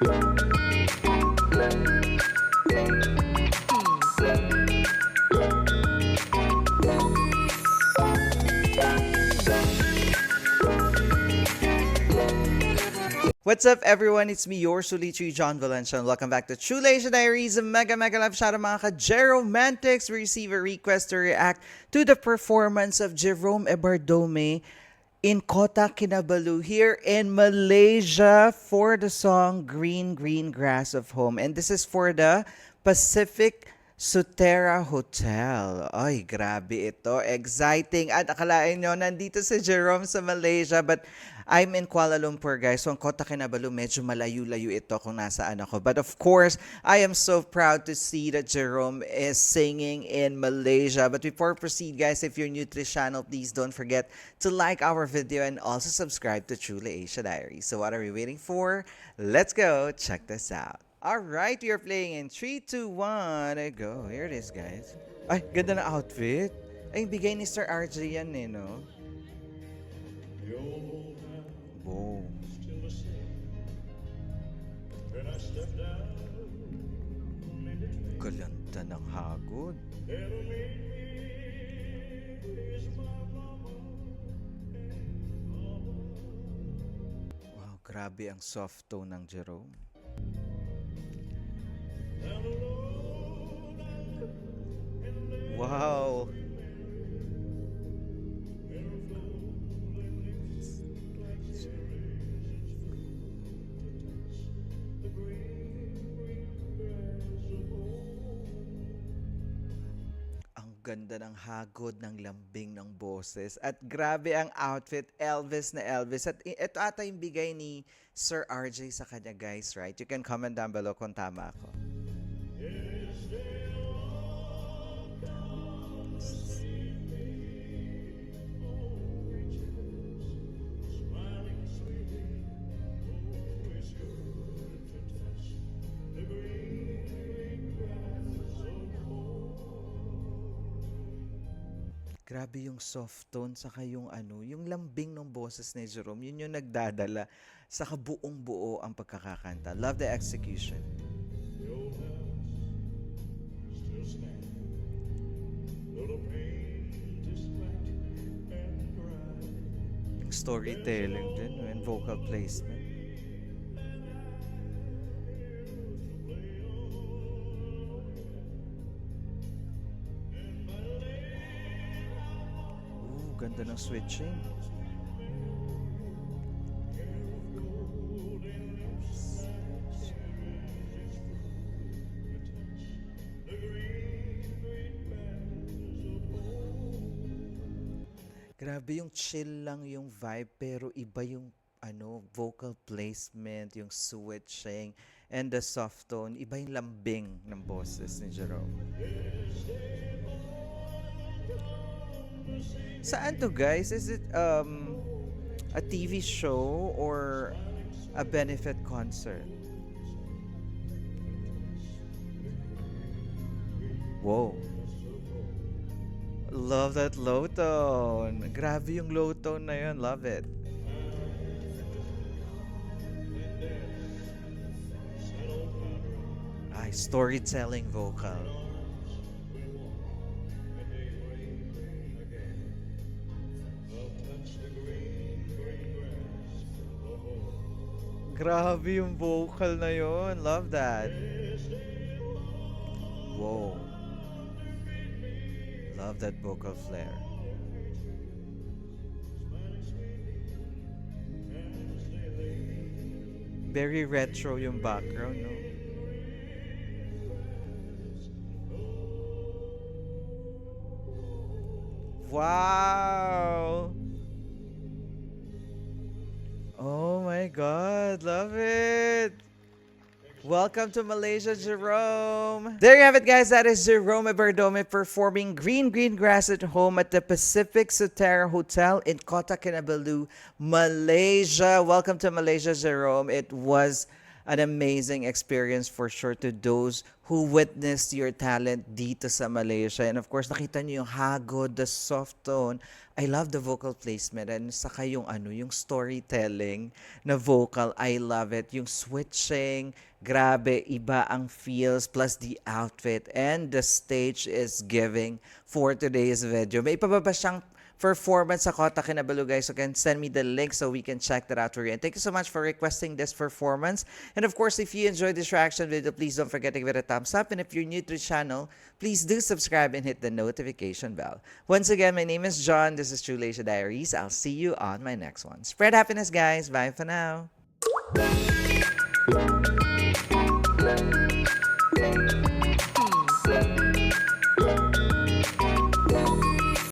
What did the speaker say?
What's up, everyone? It's me, your Sulichi, John Valencia, and welcome back to True Asia Diaries. A mega love shout out mga ka-Jeromantics. We receive a request to react to the performance of Jerome Ebardome in Kota Kinabalu here in Malaysia for the song Green Grass of Home. And this is for the Pacific Sutera Hotel. Ay, grabe ito. Exciting. At akalain nyo, nandito si Jerome sa Malaysia. But I'm in Kuala Lumpur, guys. So, ang Kota Kinabalu, medyo malayo-layo ito kung nasaan ako. But of course, I am so proud to see that Jerome is singing in Malaysia. But before we proceed, guys, if you're new to this channel, please don't forget to like our video and also subscribe to Truly Asia Diaries. So, what are we waiting for? Let's go. Check this out. Alright, we are playing in 3, 2, 1, go. Here it is, guys. Ay, ganda na outfit. Ay, bigay ni Sir RJ yan eh, no? Boom. Galanta ng hagod. Wow, grabe ang soft tone ng Jerome. Wow. Ang ganda ng hagod ng lambing ng boses. At grabe ang outfit, Elvis na Elvis. At ito ata yung bigay ni Sir RJ sa kanya, guys, right? You can comment down below kung tama ako. Grabe yung soft tone saka yung yung lambing ng boses ni Jerome, yun yung nagdadala sa kabuong buo ang pagkakakanta. Love the execution. Yung storytelling din and vocal placement. Ganda ng switching. Grabe yung chill lang yung vibe pero iba yung vocal placement, yung switching, and the soft tone. Iba yung lambing ng boses ni Jerome. Saan to, guys? Is it a TV show or a benefit concert? Whoa. Love that low tone. Grabe yung low tone na yun. Love it. Ay, storytelling vocal. Grabe yung vocal na yun. Love that. Whoa. Love that vocal flair. Very retro yung background, no? Wow! Oh my God, love it! Welcome to Malaysia, Jerome. There you have it, guys. That is Jerome Ebardome performing Green Grass at Home at the Pacific Sutera Hotel in Kota Kinabalu, Malaysia. Welcome to Malaysia, Jerome. It was an amazing experience for sure to those who witnessed your talent dito sa Malaysia. And of course, nakita niyo yung hagod, the soft tone. I love the vocal placement and saka yung yung storytelling na vocal. I love it. Yung switching, grabe, iba ang feels plus the outfit and the stage is giving for today's video. May ipababa siyang performance sa Kota Kinabalu, guys. So can send me the link so we can check that out for you. And thank you so much for requesting this performance. And of course, if you enjoyed this reaction video, please don't forget to give it a thumbs up. And if you're new to the channel, please do subscribe and hit the notification bell. Once again, my name is John. This is True Leisure Diaries. I'll see you on my next one. Spread happiness, guys. Bye for now.